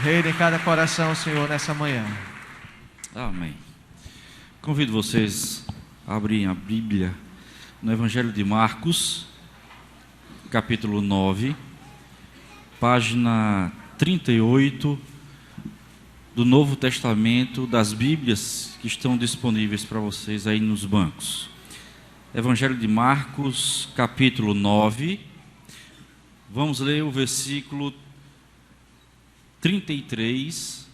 reina em cada coração, Senhor, nessa manhã. Amém. Convido vocês a abrirem a Bíblia no Evangelho de Marcos, capítulo 9, página 38 do Novo Testamento, das Bíblias que estão disponíveis para vocês aí nos bancos. Evangelho de Marcos, capítulo 9, vamos ler o versículo 33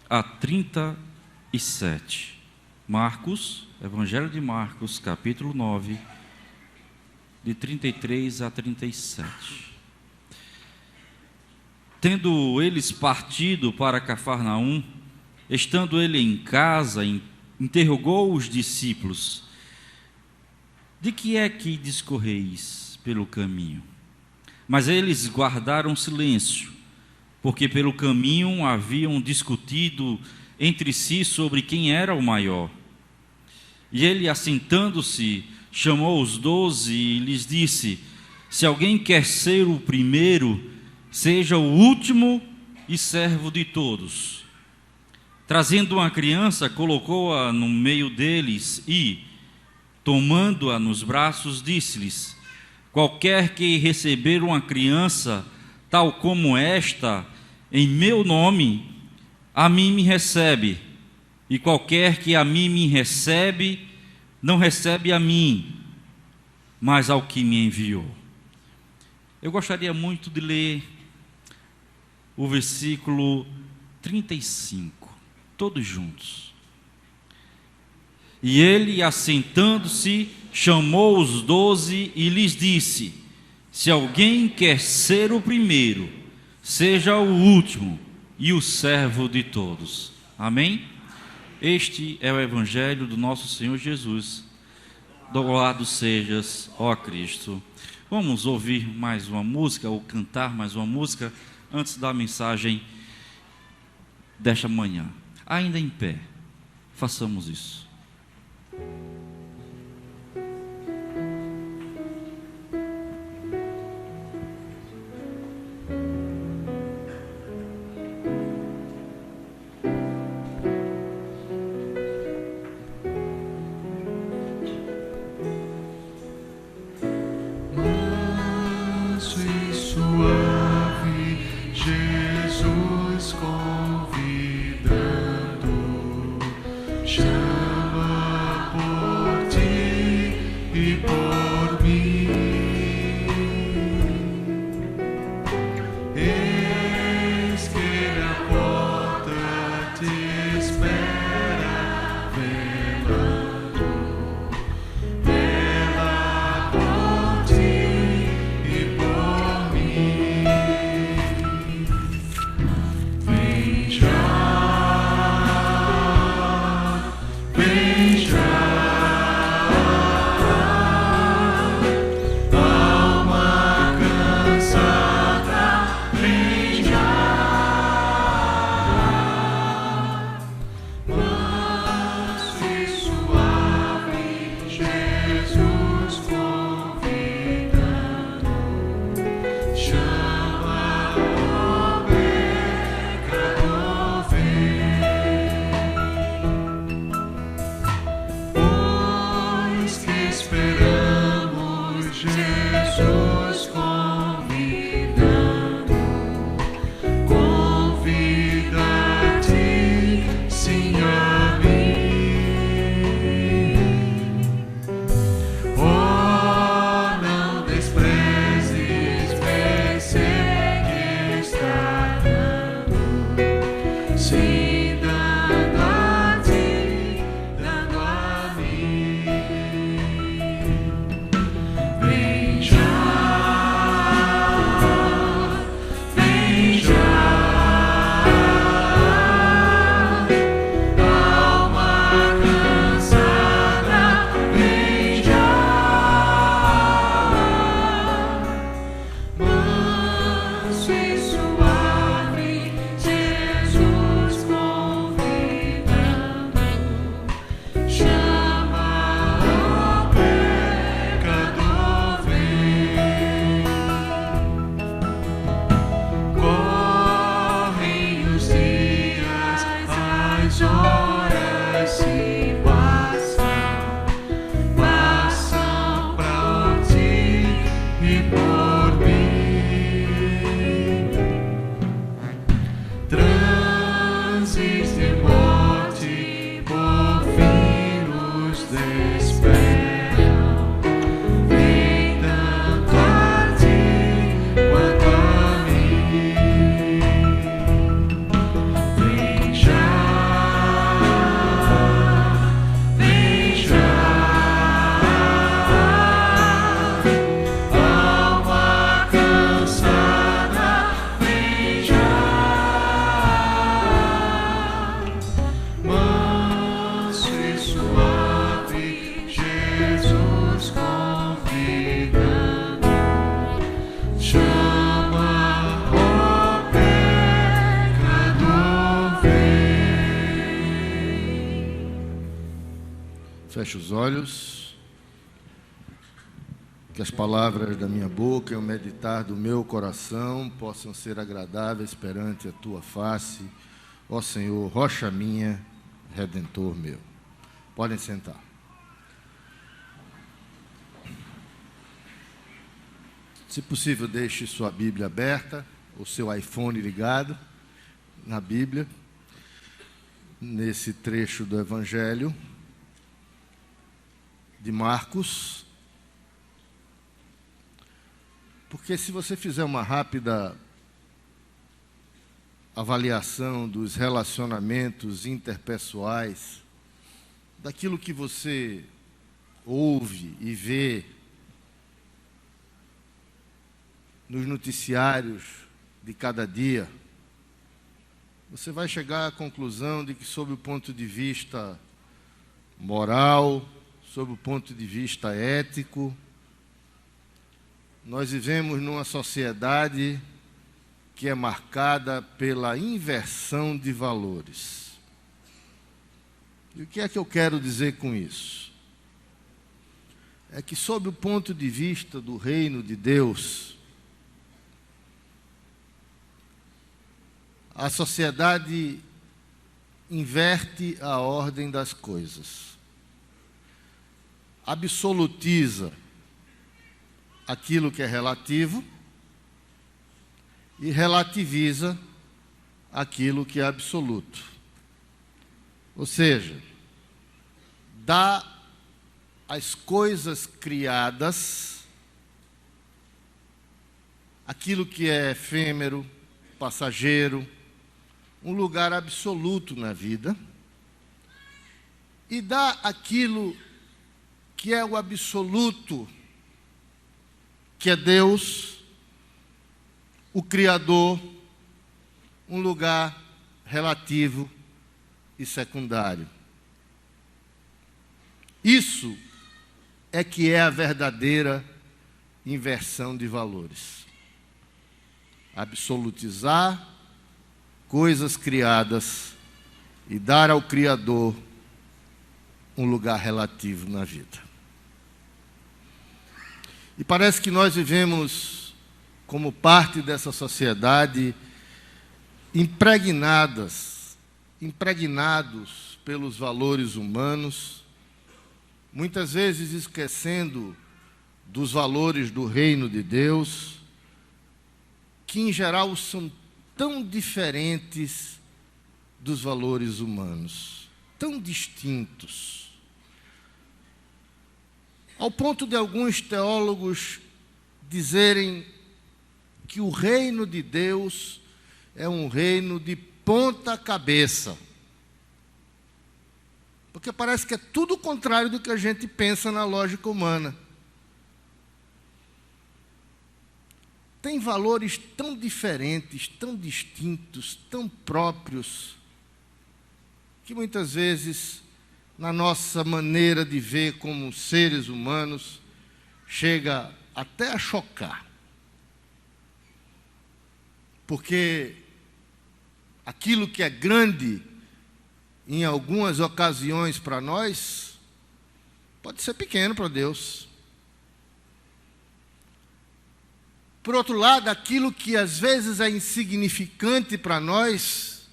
a 37. Marcos, Evangelho de Marcos, capítulo 9, de 33 a 37. Tendo eles partido para Cafarnaum, estando ele em casa, interrogou os discípulos: de que é que discorreis pelo caminho? Mas eles guardaram silêncio, porque pelo caminho haviam discutido entre si sobre quem era o maior. E ele, assentando-se, chamou os 12 e lhes disse: se alguém quer ser o primeiro, seja o último e servo de todos. Trazendo uma criança, colocou-a no meio deles e, tomando-a nos braços, disse-lhes: qualquer que receber uma criança, tal como esta, em meu nome, a mim me recebe, e qualquer que a mim me recebe, não recebe a mim, mas ao que me enviou. Eu gostaria muito de ler o versículo 35, todos juntos. E ele, assentando-se, chamou os 12 e lhes disse: se alguém quer ser o primeiro, seja o último e o servo de todos. Amém? Este é o Evangelho do nosso Senhor Jesus. Louvado sejas, ó Cristo. Vamos ouvir mais uma música, ou cantar mais uma música, antes da mensagem desta manhã. Ainda em pé, façamos isso. Chama por passam pra ti e por mim. Transes de morte, por fim nos desesperam. Vem tanto a ti quanto a mim. Vem já, alma cansada, vem já. Manso e suave, Jesus convidando, chama, ó pecador, vem. Feche os olhos. Que as palavras da minha boca e o meditar do meu coração possam ser agradáveis perante a tua face, ó Senhor, rocha minha, redentor meu. Podem sentar. Se possível, deixe sua Bíblia aberta, o seu iPhone ligado na Bíblia, nesse trecho do Evangelho de Marcos. Porque se você fizer uma rápida avaliação dos relacionamentos interpessoais, daquilo que você ouve e vê nos noticiários de cada dia, você vai chegar à conclusão de que, sob o ponto de vista moral, sob o ponto de vista ético, nós vivemos numa sociedade que é marcada pela inversão de valores. E o que é que eu quero dizer com isso? É que, sob o ponto de vista do reino de Deus, a sociedade inverte a ordem das coisas, absolutiza aquilo que é relativo e relativiza aquilo que é absoluto. Ou seja, dá às coisas criadas aquilo que é efêmero, passageiro, um lugar absoluto na vida, e dá aquilo que é o absoluto, que é Deus, o Criador, um lugar relativo e secundário. Isso é que é a verdadeira inversão de valores. Absolutizar coisas criadas e dar ao Criador um lugar relativo na vida. E parece que nós vivemos como parte dessa sociedade impregnados pelos valores humanos, muitas vezes esquecendo dos valores do reino de Deus, que em geral são tão diferentes dos valores humanos, tão distintos, ao ponto de alguns teólogos dizerem que o reino de Deus é um reino de ponta cabeça. Porque parece que é tudo o contrário do que a gente pensa na lógica humana. Tem valores tão diferentes, tão distintos, tão próprios, que muitas vezes, na nossa maneira de ver como seres humanos, chega até a chocar. Porque aquilo que é grande, em algumas ocasiões para nós, pode ser pequeno para Deus. Por outro lado, aquilo que às vezes é insignificante para nós,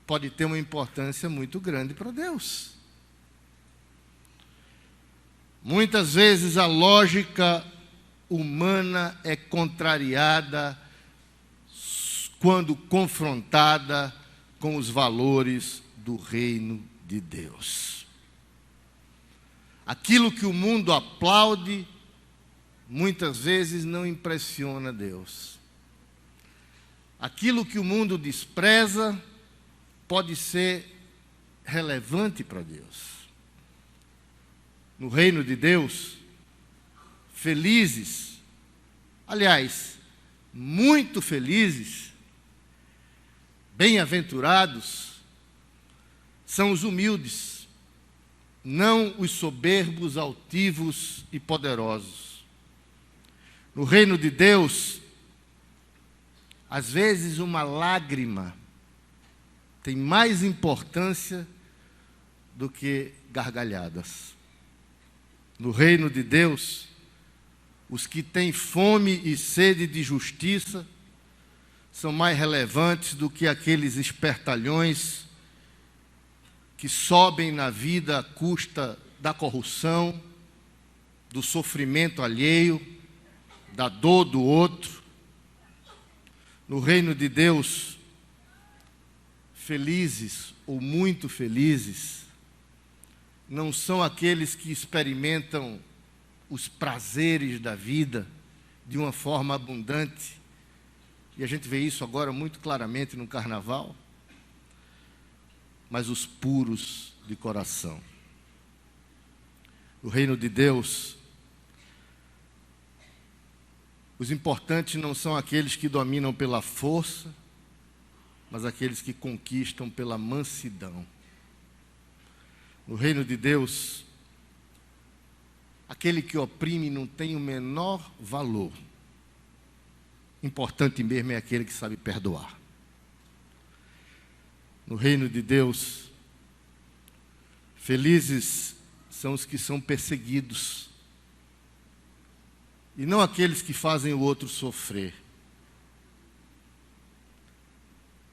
pode ter uma importância muito grande para Deus. Muitas vezes a lógica humana é contrariada quando confrontada com os valores do reino de Deus. Aquilo que o mundo aplaude, muitas vezes não impressiona Deus. Aquilo que o mundo despreza, pode ser relevante para Deus. No reino de Deus, felizes, aliás, muito felizes, bem-aventurados, são os humildes, não os soberbos, altivos e poderosos. No reino de Deus, às vezes uma lágrima tem mais importância do que gargalhadas. No reino de Deus, os que têm fome e sede de justiça são mais relevantes do que aqueles espertalhões que sobem na vida à custa da corrupção, do sofrimento alheio, da dor do outro. No reino de Deus, felizes ou muito felizes não são aqueles que experimentam os prazeres da vida de uma forma abundante, e a gente vê isso agora muito claramente no carnaval, mas os puros de coração. No reino de Deus, os importantes não são aqueles que dominam pela força, mas aqueles que conquistam pela mansidão. No reino de Deus, aquele que oprime não tem o menor valor. Importante mesmo é aquele que sabe perdoar. No reino de Deus, felizes são os que são perseguidos, e não aqueles que fazem o outro sofrer.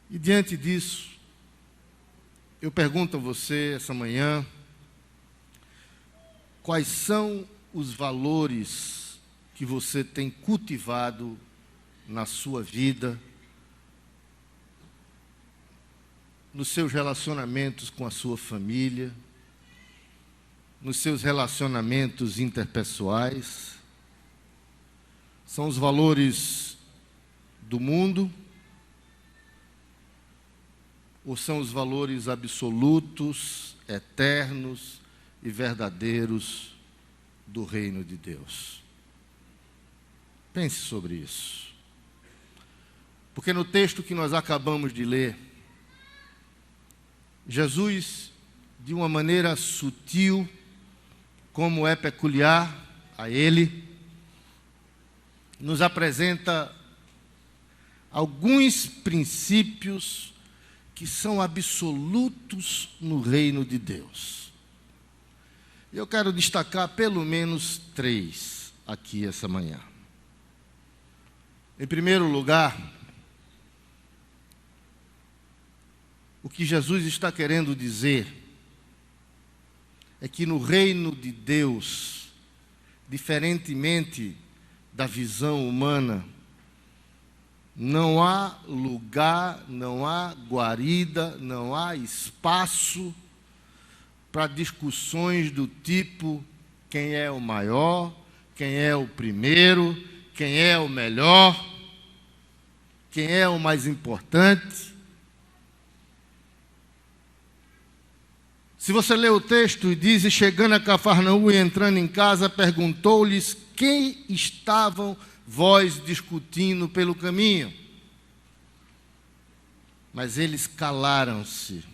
E diante disso, eu pergunto a você essa manhã, quais são os valores que você tem cultivado na sua vida, nos seus relacionamentos com a sua família, nos seus relacionamentos interpessoais? São os valores do mundo? Ou são os valores absolutos, eternos e verdadeiros do reino de Deus? Pense sobre isso. Porque no texto que nós acabamos de ler, Jesus, de uma maneira sutil, como é peculiar a ele, nos apresenta alguns princípios que são absolutos no reino de Deus. Eu quero destacar pelo menos 3 aqui essa manhã. Em primeiro lugar, o que Jesus está querendo dizer é que no reino de Deus, diferentemente da visão humana, não há lugar, não há guarida, não há espaço para discussões do tipo quem é o maior, quem é o primeiro, quem é o melhor, quem é o mais importante. Se você lê o texto e diz, e chegando a Cafarnaum e entrando em casa, perguntou-lhes quem estavam vós discutindo pelo caminho. Mas eles calaram-se,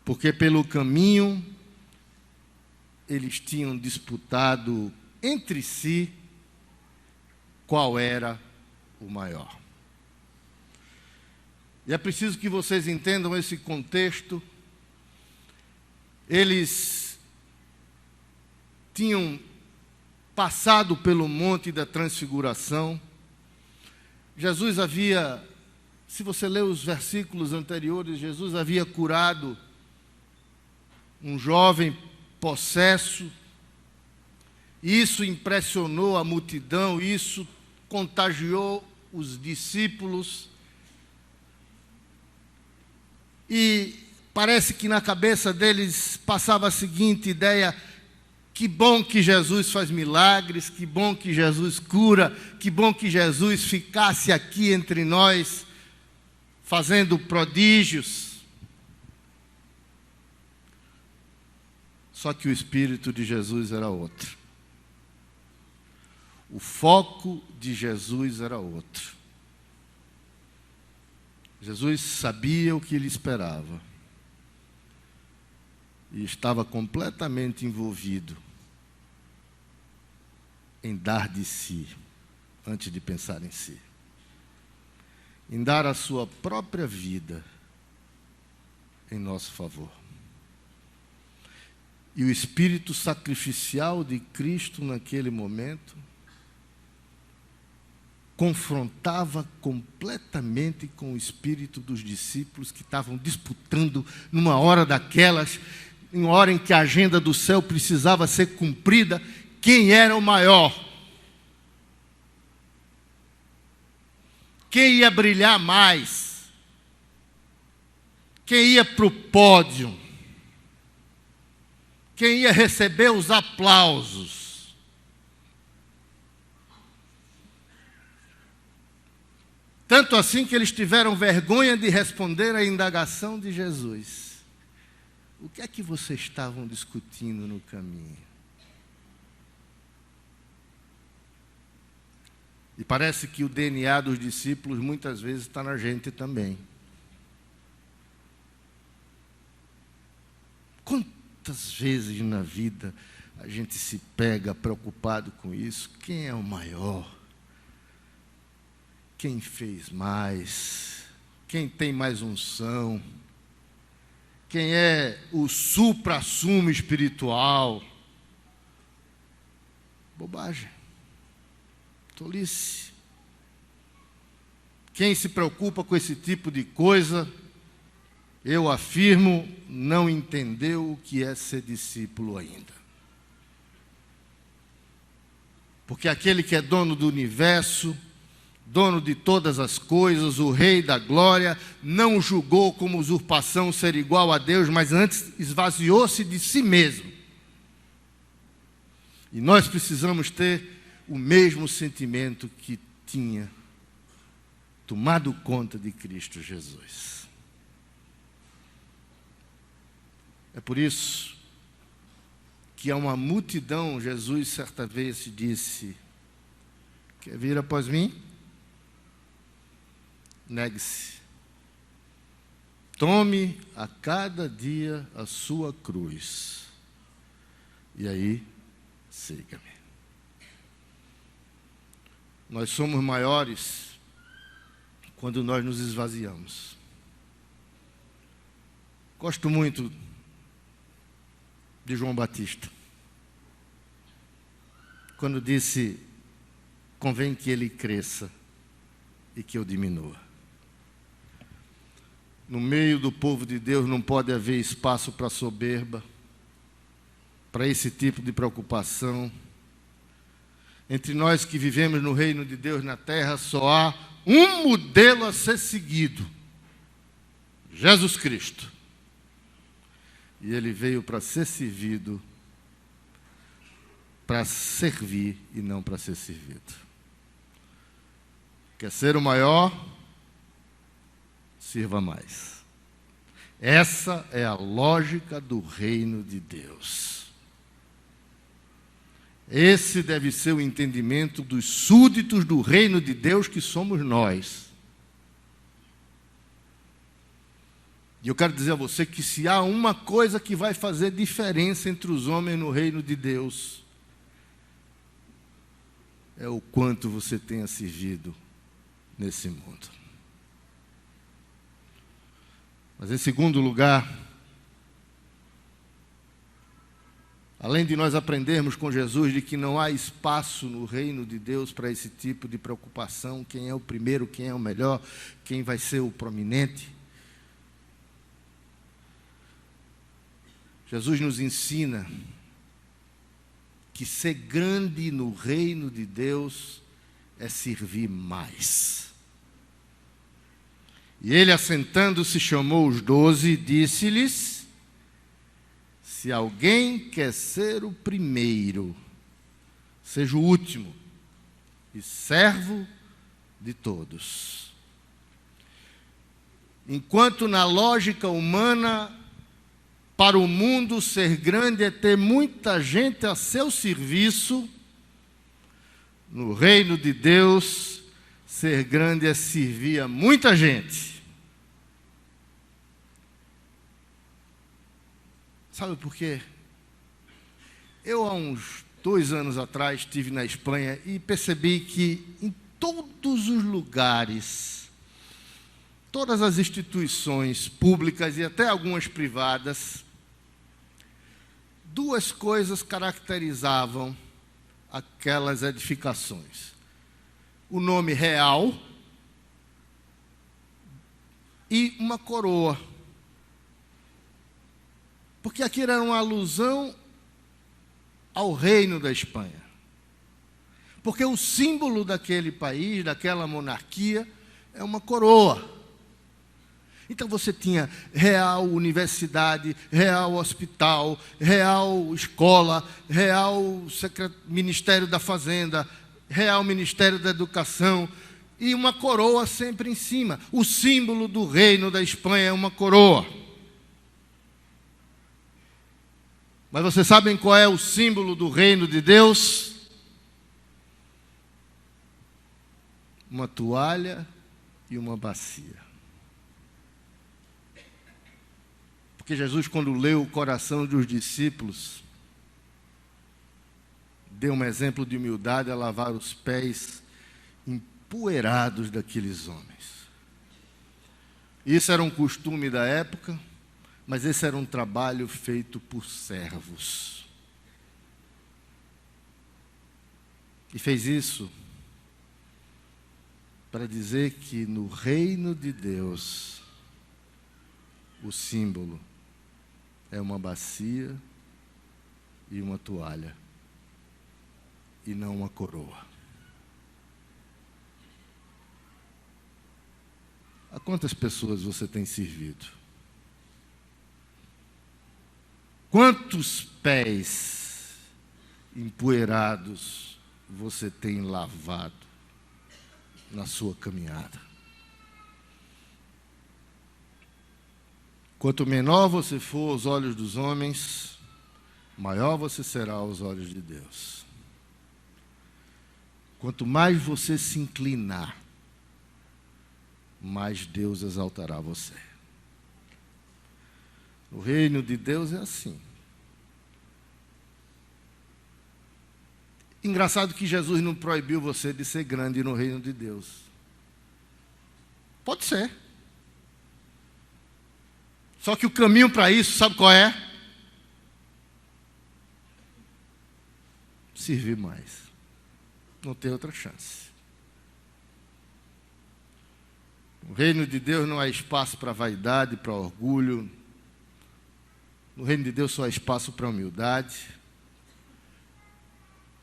porque pelo caminho eles tinham disputado entre si qual era o maior. E é preciso que vocês entendam esse contexto. Eles tinham passado pelo Monte da Transfiguração. Jesus havia Se você ler os versículos anteriores, Jesus havia curado um jovem possesso. Isso impressionou a multidão, isso contagiou os discípulos. E parece que na cabeça deles passava a seguinte ideia: que bom que Jesus faz milagres, que bom que Jesus cura, que bom que Jesus ficasse aqui entre nós, fazendo prodígios. Só que o Espírito de Jesus era outro. O foco de Jesus era outro. Jesus sabia o que lhe esperava. E estava completamente envolvido em dar de si, antes de pensar em si. Em dar a sua própria vida em nosso favor. E o espírito sacrificial de Cristo naquele momento confrontava completamente com o espírito dos discípulos que estavam disputando numa hora daquelas, em hora em que a agenda do céu precisava ser cumprida, quem era o maior? Quem ia brilhar mais? Quem ia para o pódio? Quem ia receber os aplausos? Tanto assim que eles tiveram vergonha de responder à indagação de Jesus. O que é que vocês estavam discutindo no caminho? E parece que o DNA dos discípulos muitas vezes está na gente também. Quantas vezes na vida a gente se pega preocupado com isso? Quem é o maior? Quem fez mais? Quem tem mais unção? Quem é o supra-sumo espiritual? Bobagem. Tolice. Quem se preocupa com esse tipo de coisa, eu afirmo, não entendeu o que é ser discípulo ainda. Porque aquele que é dono do universo, dono de todas as coisas, o Rei da glória, não julgou como usurpação ser igual a Deus, mas antes esvaziou-se de si mesmo. E nós precisamos ter o mesmo sentimento que tinha tomado conta de Cristo Jesus. É por isso que a uma multidão, Jesus certa vez disse: quer vir após mim? Negue-se. Tome a cada dia a sua cruz. E aí, siga-me. Nós somos maiores quando nós nos esvaziamos. Gosto muito de João Batista, quando disse: convém que ele cresça e que eu diminua. No meio do povo de Deus não pode haver espaço para soberba, para esse tipo de preocupação. Entre nós que vivemos no reino de Deus na terra, só há um modelo a ser seguido: Jesus Cristo. E ele veio para ser servido, para servir e não para ser servido. Quer ser o maior? Sirva mais. Essa é a lógica do reino de Deus. Esse deve ser o entendimento dos súditos do reino de Deus que somos nós. E eu quero dizer a você que se há uma coisa que vai fazer diferença entre os homens no reino de Deus, é o quanto você tenha servido nesse mundo. Mas em segundo lugar, Além de nós aprendermos com Jesus de que não há espaço no reino de Deus para esse tipo de preocupação, quem é o primeiro, quem é o melhor, quem vai ser o prominente, Jesus nos ensina que ser grande no reino de Deus é servir mais. E ele, assentando-se, chamou os 12 e disse-lhes: se alguém quer ser o primeiro, seja o último e servo de todos. Enquanto na lógica humana, para o mundo ser grande é ter muita gente a seu serviço, no reino de Deus, ser grande é servir a muita gente. Sabe por quê? Eu, há uns 2 anos atrás, estive na Espanha e percebi que em todos os lugares, todas as instituições públicas e até algumas privadas, 2 coisas caracterizavam aquelas edificações: o nome real e uma coroa. Porque aquilo era uma alusão ao reino da Espanha. Porque o símbolo daquele país, daquela monarquia, é uma coroa. Então você tinha Real Universidade, Real Hospital, Real Escola, Real Ministério da Fazenda, Real Ministério da Educação, e uma coroa sempre em cima. O símbolo do reino da Espanha é uma coroa. Mas vocês sabem qual é o símbolo do reino de Deus? Uma toalha e uma bacia. Porque Jesus, quando leu o coração dos discípulos, deu um exemplo de humildade a lavar os pés empoeirados daqueles homens. Isso era um costume da época, mas esse era um trabalho feito por servos. E fez isso para dizer que no reino de Deus, o símbolo é uma bacia e uma toalha, e não uma coroa. A quantas pessoas você tem servido? Quantos pés empoeirados você tem lavado na sua caminhada? Quanto menor você for aos olhos dos homens, maior você será aos olhos de Deus. Quanto mais você se inclinar, mais Deus exaltará você. O reino de Deus é assim. Engraçado que Jesus não proibiu você de ser grande no reino de Deus. Pode ser. Só que o caminho para isso, sabe qual é? Servir mais. Não tem outra chance. No reino de Deus não há espaço para vaidade, para orgulho. No reino de Deus só há espaço para humildade.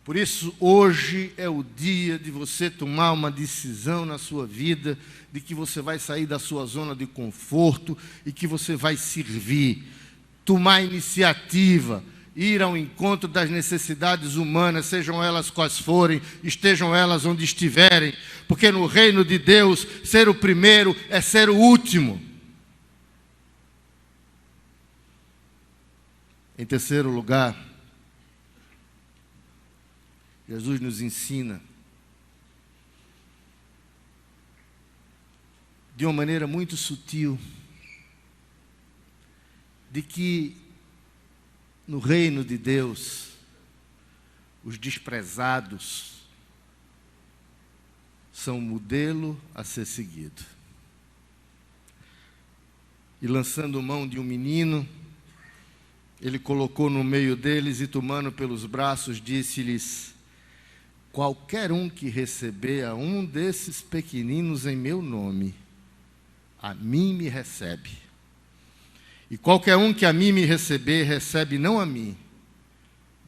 Por isso, hoje é o dia de você tomar uma decisão na sua vida, de que você vai sair da sua zona de conforto e que você vai servir, tomar iniciativa, ir ao encontro das necessidades humanas, sejam elas quais forem, estejam elas onde estiverem, porque no reino de Deus, ser o primeiro é ser o último. Em terceiro lugar, Jesus nos ensina de uma maneira muito sutil de que no reino de Deus os desprezados são um modelo a ser seguido. E lançando mão de um menino, Ele colocou no meio deles e, tomando pelos braços, disse-lhes: qualquer um que receber a um desses pequeninos em meu nome, a mim me recebe. E qualquer um que a mim me receber, recebe não a mim,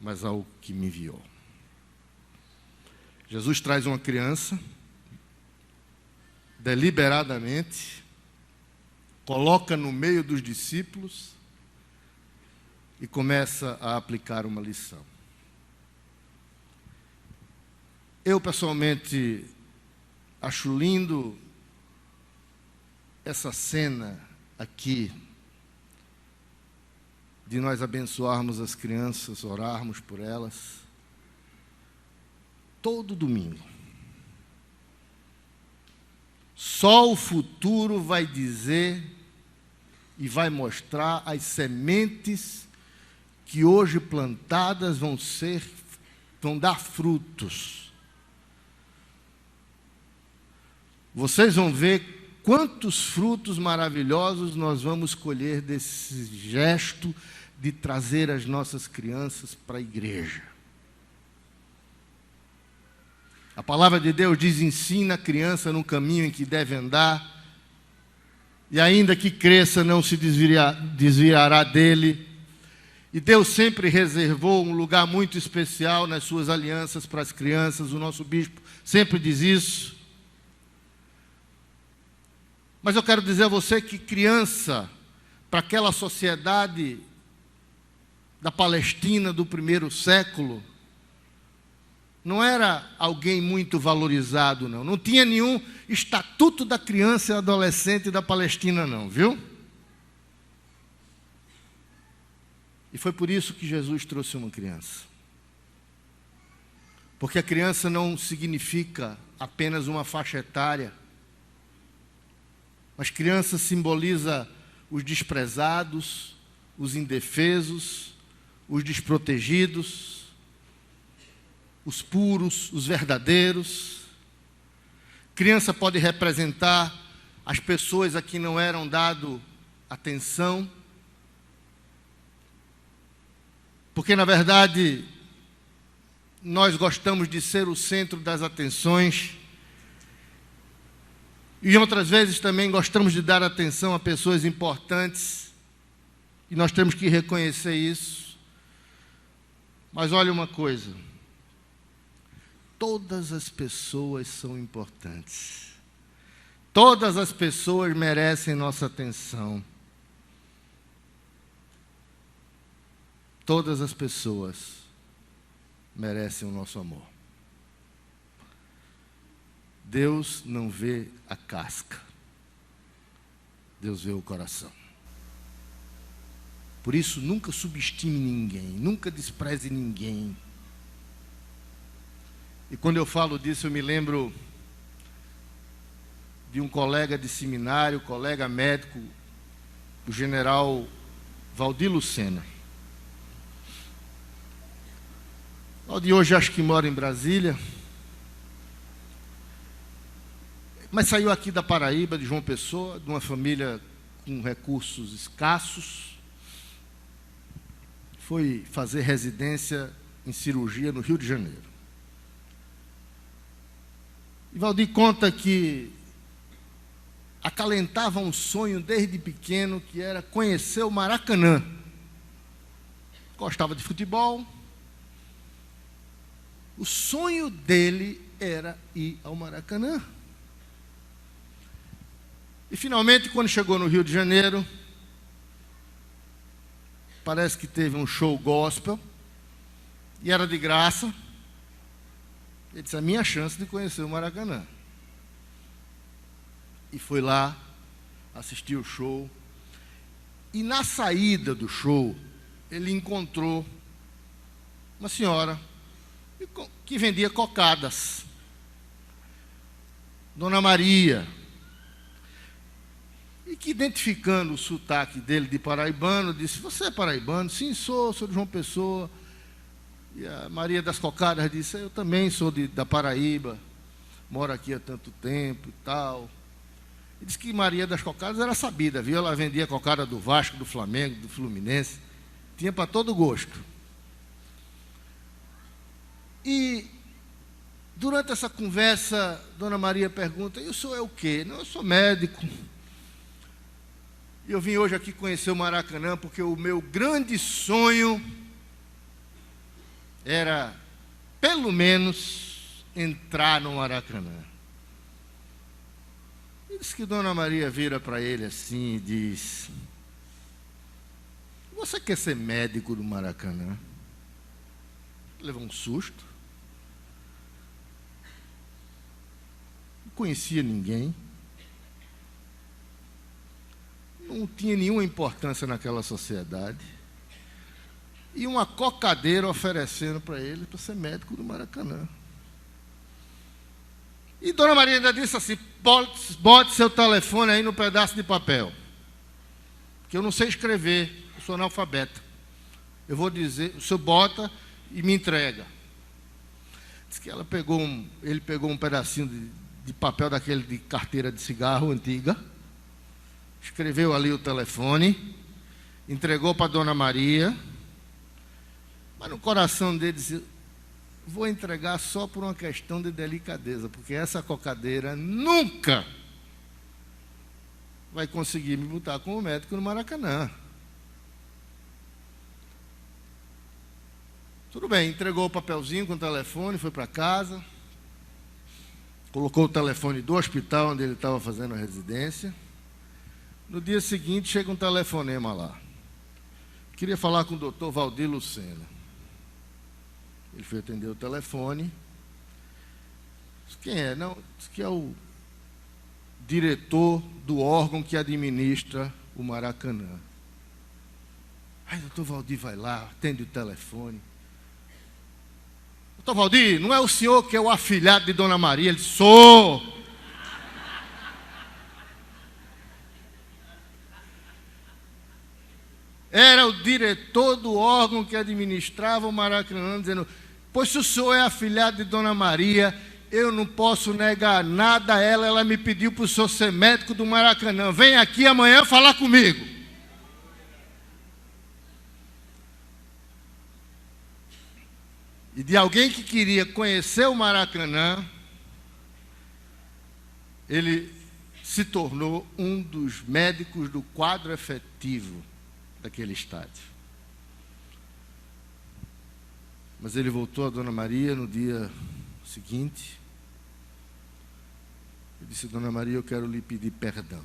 mas ao que me enviou. Jesus traz uma criança, deliberadamente, coloca no meio dos discípulos e começa a aplicar uma lição. Eu, pessoalmente, acho lindo essa cena aqui, de nós abençoarmos as crianças, orarmos por elas, todo domingo. Só o futuro vai dizer e vai mostrar as sementes que hoje plantadas vão dar frutos. Vocês vão ver quantos frutos maravilhosos nós vamos colher desse gesto de trazer as nossas crianças para a igreja. A palavra de Deus diz: ensina a criança no caminho em que deve andar, e ainda que cresça não se desviará dele. E Deus sempre reservou um lugar muito especial nas suas alianças para as crianças. O nosso bispo sempre diz isso. Mas eu quero dizer a você que criança, para aquela sociedade da Palestina do primeiro século, não era alguém muito valorizado, não. Não tinha nenhum estatuto da criança e adolescente da Palestina, não, viu? E foi por isso que Jesus trouxe uma criança. Porque a criança não significa apenas uma faixa etária. Mas criança simboliza os desprezados, os indefesos, os desprotegidos, os puros, os verdadeiros. Criança pode representar as pessoas a quem não eram dado atenção, porque na verdade nós gostamos de ser o centro das atenções, e outras vezes também gostamos de dar atenção a pessoas importantes, e nós temos que reconhecer isso. Mas olha uma coisa, todas as pessoas são importantes, todas as pessoas merecem nossa atenção, todas as pessoas merecem o nosso amor. Deus não vê a casca, Deus vê o coração. Por isso, nunca subestime ninguém, nunca despreze ninguém. E quando eu falo disso, eu me lembro de um colega de seminário, colega médico, o general Valdir Lucena. Valdir hoje acho que mora em Brasília, mas saiu aqui da Paraíba, de João Pessoa, de uma família com recursos escassos. Foi fazer residência em cirurgia no Rio de Janeiro. E Valdir conta que acalentava um sonho desde pequeno, que era conhecer o Maracanã. Gostava de futebol. O sonho dele era ir ao Maracanã. E finalmente, quando chegou no Rio de Janeiro, parece que teve um show gospel, e era de graça. Ele disse: a minha chance de conhecer o Maracanã. E foi lá, assistiu o show, e na saída do show, ele encontrou uma senhora que vendia cocadas, Dona Maria, e que, identificando o sotaque dele de paraibano, disse: você é paraibano? Sim, sou de João Pessoa. E a Maria das Cocadas disse: eu também sou da Paraíba, moro aqui há tanto tempo e tal. E disse que Maria das Cocadas era sabida, viu? Ela vendia cocada do Vasco, do Flamengo, do Fluminense. Tinha para todo gosto. E durante essa conversa, Dona Maria pergunta: e o senhor é o quê? Não, eu sou médico. E eu vim hoje aqui conhecer o Maracanã porque o meu grande sonho era, pelo menos, entrar no Maracanã. E diz que Dona Maria vira para ele assim e diz: você quer ser médico do Maracanã? Levou um susto. Não conhecia ninguém. Não tinha nenhuma importância naquela sociedade. E uma cocadeira oferecendo para ele para ser médico do Maracanã. E Dona Maria ainda disse assim: bote seu telefone aí no pedaço de papel, que eu não sei escrever, eu sou analfabeta. Eu vou dizer, o senhor bota e me entrega. Diz que ele pegou um pedacinho de papel daquele de carteira de cigarro antiga, escreveu ali o telefone, entregou para Dona Maria, mas no coração dele disse: vou entregar só por uma questão de delicadeza, porque essa cocadeira nunca vai conseguir me botar como médico no Maracanã. Tudo bem, entregou o papelzinho com o telefone, foi para casa, colocou o telefone do hospital onde ele estava fazendo a residência. No dia seguinte chega um telefonema lá. Queria falar com o doutor Valdir Lucena. Ele foi atender o telefone. Disse: quem é? Não, disse que é o diretor do órgão que administra o Maracanã. Aí o doutor Valdir vai lá, atende o telefone. Doutor Valdir, não é o senhor que é o afilhado de Dona Maria? Ele disse: sou. Era o diretor do órgão que administrava o Maracanã, dizendo: pois se o senhor é afilhado de Dona Maria, eu não posso negar nada a ela, ela me pediu para o senhor ser médico do Maracanã, vem aqui amanhã falar comigo. E de alguém que queria conhecer o Maracanã, ele se tornou um dos médicos do quadro efetivo daquele estádio. Mas ele voltou a Dona Maria no dia seguinte. Ele disse: Dona Maria, eu quero lhe pedir perdão,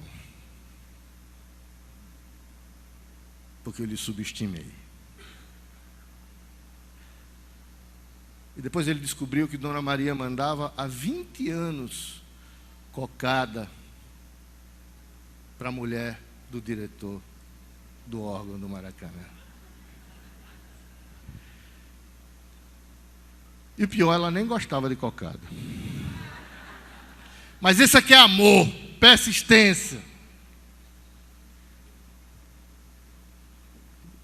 porque eu lhe subestimei. E depois ele descobriu que Dona Maria mandava há 20 anos cocada para a mulher do diretor do órgão do Maracanã. E o pior, ela nem gostava de cocada. Mas isso aqui é amor, persistência.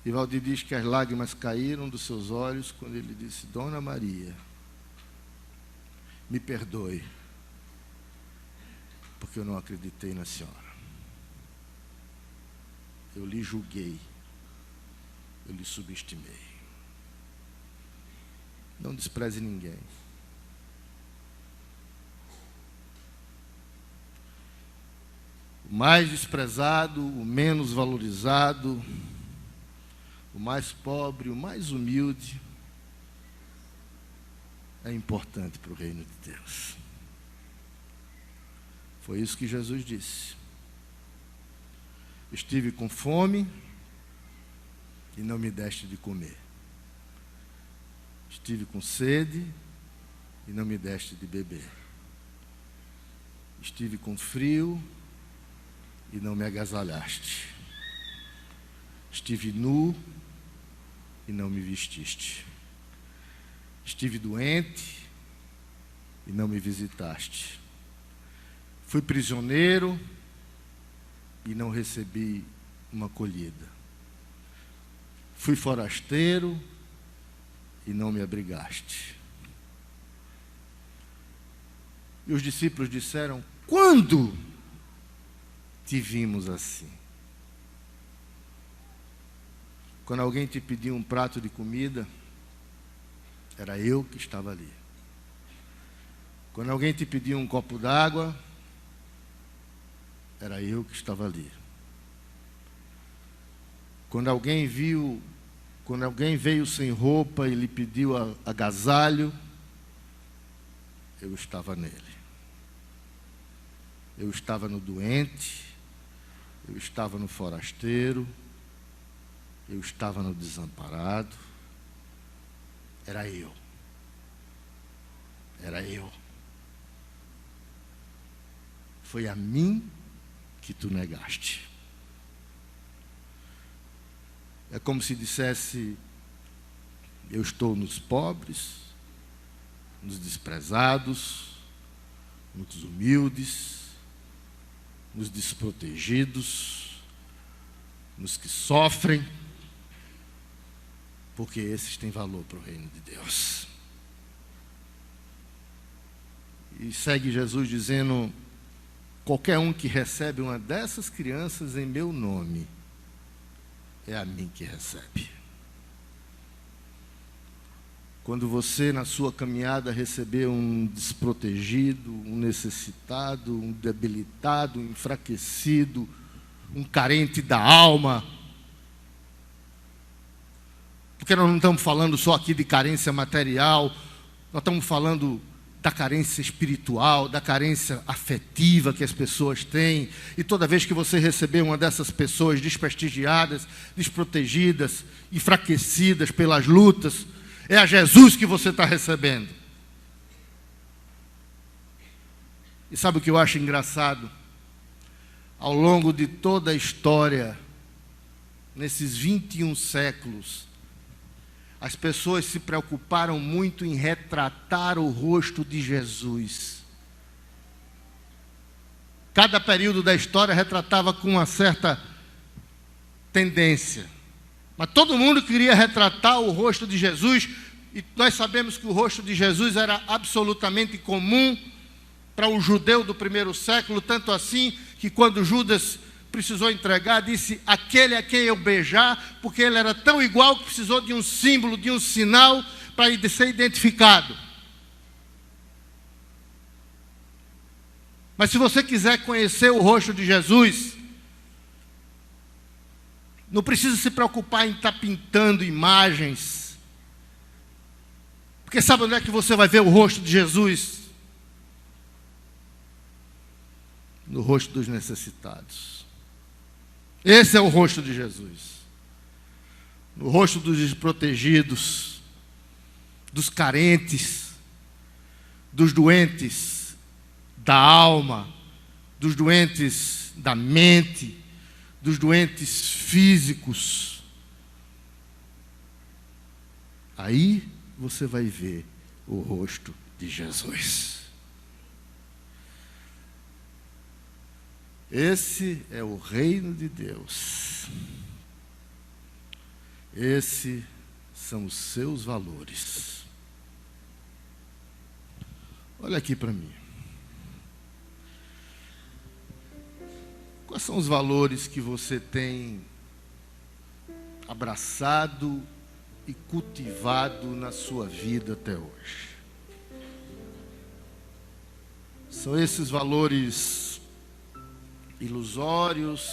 E Valdir diz que as lágrimas caíram dos seus olhos quando ele disse: Dona Maria, me perdoe, porque eu não acreditei na senhora. Eu lhe julguei, eu lhe subestimei. Não despreze ninguém. O mais desprezado, o menos valorizado, o mais pobre, o mais humilde, é importante para o reino de Deus. Foi isso que Jesus disse. Estive com fome e não me deste de comer. Estive com sede e não me deste de beber. Estive com frio e não me agasalhaste. Estive nu e não me vestiste. Estive doente e não me visitaste. Fui prisioneiro e não recebi uma acolhida. Fui forasteiro e não me abrigaste. E os discípulos disseram: quando te vimos assim? Quando alguém te pedia um prato de comida, era eu que estava ali. Quando alguém te pedia um copo d'água, era eu que estava ali. Quando alguém veio sem roupa e lhe pediu agasalho, eu estava nele. Eu estava no doente, eu estava no forasteiro, eu estava no desamparado. Era eu. Era eu. Foi a mim que tu negaste. É como se dissesse: eu estou nos pobres, nos desprezados, nos humildes, nos desprotegidos, nos que sofrem, porque esses têm valor para o reino de Deus. E segue Jesus dizendo: qualquer um que recebe uma dessas crianças em meu nome, é a mim que recebe. Quando você, na sua caminhada, receber um desprotegido, um necessitado, um debilitado, um enfraquecido, um carente da alma, porque nós não estamos falando só aqui de carência material, nós estamos falando da carência espiritual, da carência afetiva que as pessoas têm. E toda vez que você receber uma dessas pessoas desprestigiadas, desprotegidas, enfraquecidas pelas lutas, é a Jesus que você está recebendo. E sabe o que eu acho engraçado? Ao longo de toda a história, nesses 21 séculos, as pessoas se preocuparam muito em retratar o rosto de Jesus. Cada período da história retratava com uma certa tendência. Mas todo mundo queria retratar o rosto de Jesus, e nós sabemos que o rosto de Jesus era absolutamente comum para o judeu do primeiro século, tanto assim que quando Judas precisou entregar, disse: aquele a quem eu beijar, porque ele era tão igual que precisou de um símbolo, de um sinal para ser identificado. Mas se você quiser conhecer o rosto de Jesus, não precisa se preocupar em estar pintando imagens, porque sabe onde é que você vai ver o rosto de Jesus? No rosto dos necessitados. Esse é o rosto de Jesus. No rosto dos desprotegidos, dos carentes, dos doentes da alma, dos doentes da mente, dos doentes físicos. Aí você vai ver o rosto de Jesus. Esse é o reino de Deus. Esses são os seus valores. Olha aqui para mim. Quais são os valores que você tem abraçado e cultivado na sua vida até hoje? São esses valores ilusórios,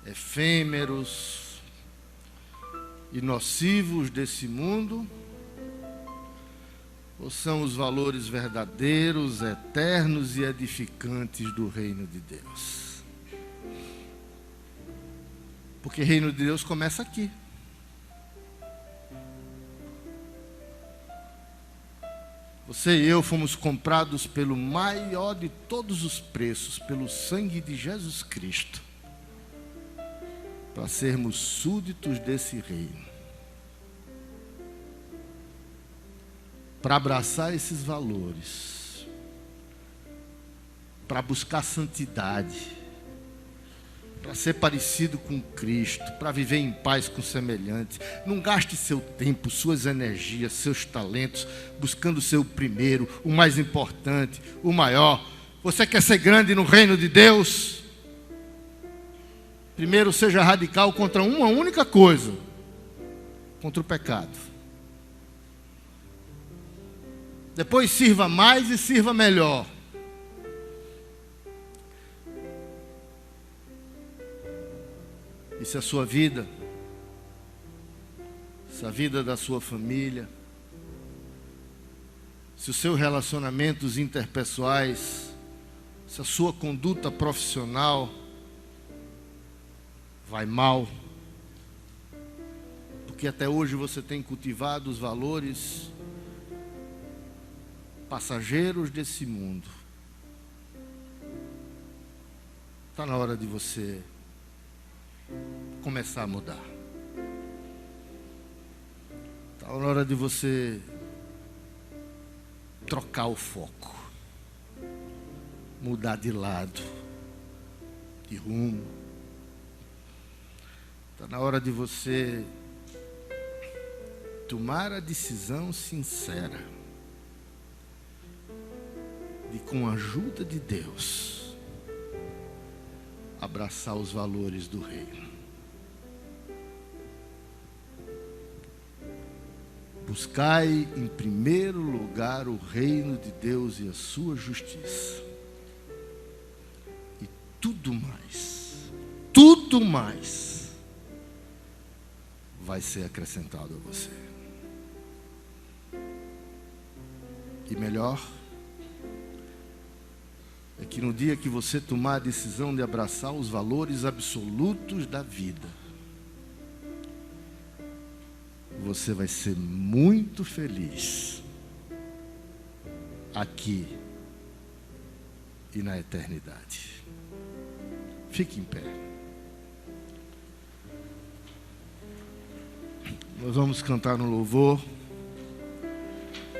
efêmeros e nocivos desse mundo? Ou são os valores verdadeiros, eternos e edificantes do reino de Deus? Porque o reino de Deus começa aqui. Você e eu fomos comprados pelo maior de todos os preços, pelo sangue de Jesus Cristo, para sermos súditos desse reino, para abraçar esses valores, para buscar santidade, para ser parecido com Cristo, para viver em paz com semelhantes. Não gaste seu tempo, suas energias, seus talentos, buscando ser o primeiro, o mais importante, o maior. Você quer ser grande no reino de Deus? Primeiro, seja radical contra uma única coisa: contra o pecado. Depois, sirva mais e sirva melhor. E se a sua vida, se a vida da sua família, se os seus relacionamentos interpessoais, se a sua conduta profissional vai mal, porque até hoje você tem cultivado os valores passageiros desse mundo, está na hora de você começar a mudar. Está na hora de você trocar o foco, mudar de lado, de rumo. Está na hora de você tomar a decisão sincera de, com a ajuda de Deus, abraçar os valores do reino. Buscai em primeiro lugar o reino de Deus e a sua justiça, e tudo mais vai ser acrescentado a você. E melhor é que no dia que você tomar a decisão de abraçar os valores absolutos da vida, você vai ser muito feliz aqui e na eternidade. Fique em pé. Nós vamos cantar no louvor.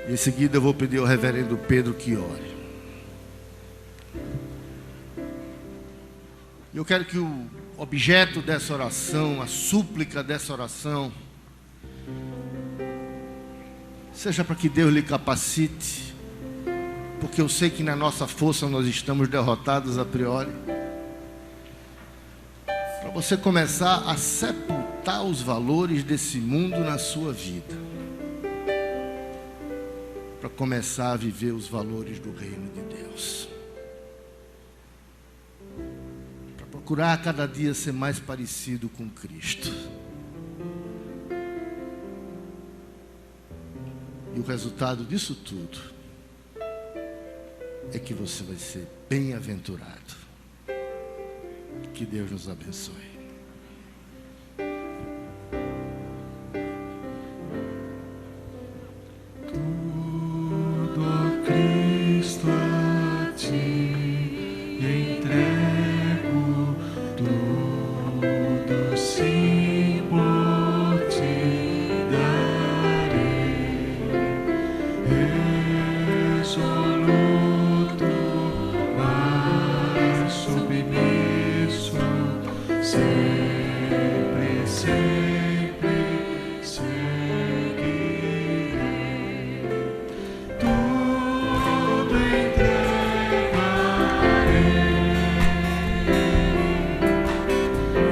Em seguida eu vou pedir ao reverendo Pedro que ore. Eu quero que o objeto dessa oração, a súplica dessa oração, seja para que Deus lhe capacite, porque eu sei que na nossa força nós estamos derrotados a priori, para você começar a sepultar os valores desse mundo na sua vida, para começar a viver os valores do reino de Deus, para procurar a cada dia ser mais parecido com Cristo. E o resultado disso tudo é que você vai ser bem-aventurado. Que Deus nos abençoe. Tudo a Cristo a ti entrego, tudo sim por ti darei, resoluto, mas submisso, sempre, sempre seguirei. Tudo entregarei,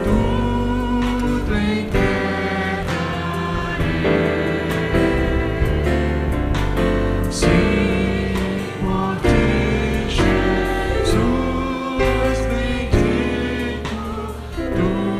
tudo entregarei. Sim, por ti, Jesus bendito, tudo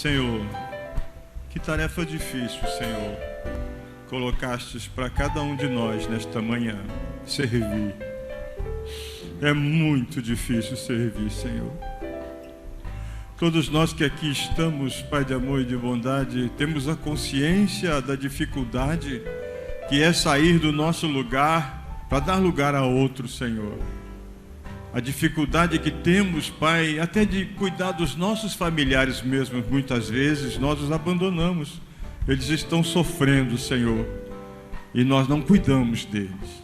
Senhor, que tarefa difícil, Senhor, colocastes para cada um de nós nesta manhã, servir. É muito difícil servir, Senhor. Todos nós que aqui estamos, Pai de amor e de bondade, temos a consciência da dificuldade que é sair do nosso lugar para dar lugar a outro, Senhor. A dificuldade que temos, Pai, até de cuidar dos nossos familiares mesmo, muitas vezes nós os abandonamos. Eles estão sofrendo, Senhor, e nós não cuidamos deles.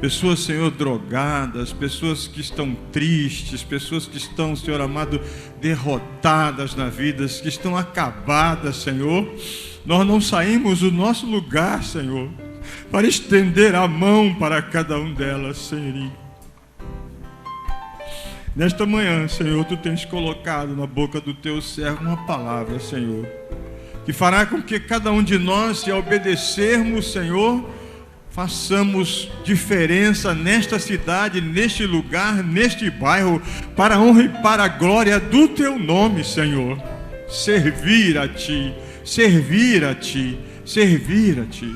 Pessoas, Senhor, drogadas, pessoas que estão tristes, pessoas que estão, Senhor amado, derrotadas na vida, que estão acabadas, Senhor. Nós não saímos do nosso lugar, Senhor, para estender a mão para cada um delas, Senhor. Nesta manhã, Senhor, Tu tens colocado na boca do Teu servo uma palavra, Senhor, que fará com que cada um de nós, se obedecermos, Senhor, façamos diferença nesta cidade, neste lugar, neste bairro, para a honra e para a glória do Teu nome, Senhor. Servir a Ti, servir a Ti, servir a Ti.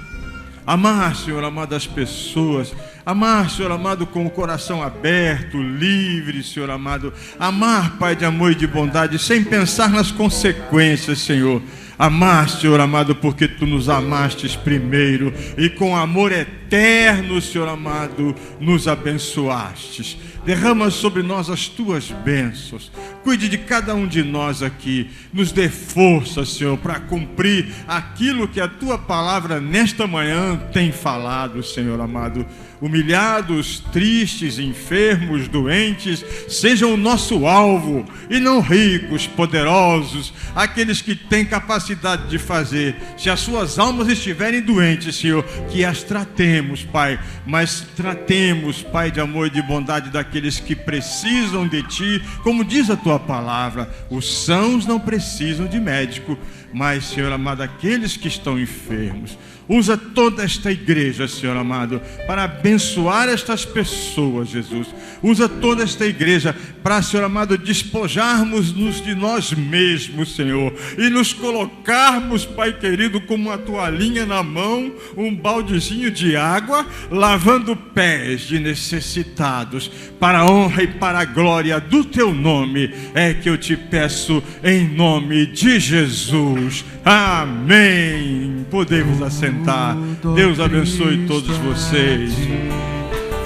Amar, Senhor amado, as pessoas. Amar, Senhor amado, com o coração aberto, livre, Senhor amado. Amar, Pai de amor e de bondade, sem pensar nas consequências, Senhor. Amar, Senhor amado, porque Tu nos amastes primeiro e com amor eterno, Senhor amado, nos abençoastes. Derrama sobre nós as Tuas bênçãos. Cuide de cada um de nós aqui. Nos dê força, Senhor, para cumprir aquilo que a Tua palavra nesta manhã tem falado, Senhor amado. Humilhados, tristes, enfermos, doentes, sejam o nosso alvo, e não ricos, poderosos, aqueles que têm capacidade de fazer. Se as suas almas estiverem doentes, Senhor, que as tratemos, Pai, mas tratemos, Pai de amor e de bondade, daqueles que precisam de Ti, como diz a Tua palavra. Os sãos não precisam de médico, mas, Senhor amado, aqueles que estão enfermos. Usa toda esta igreja, Senhor amado, para abençoar estas pessoas, Jesus. Usa toda esta igreja para, Senhor amado, despojarmos-nos de nós mesmos, Senhor, e nos colocarmos, Pai querido, com uma toalhinha na mão, um baldezinho de água, lavando pés de necessitados, para a honra e para a glória do Teu nome, é que eu te peço, em nome de Jesus. Amém. Podemos assentar. Deus abençoe todos vocês.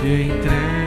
Te entrego.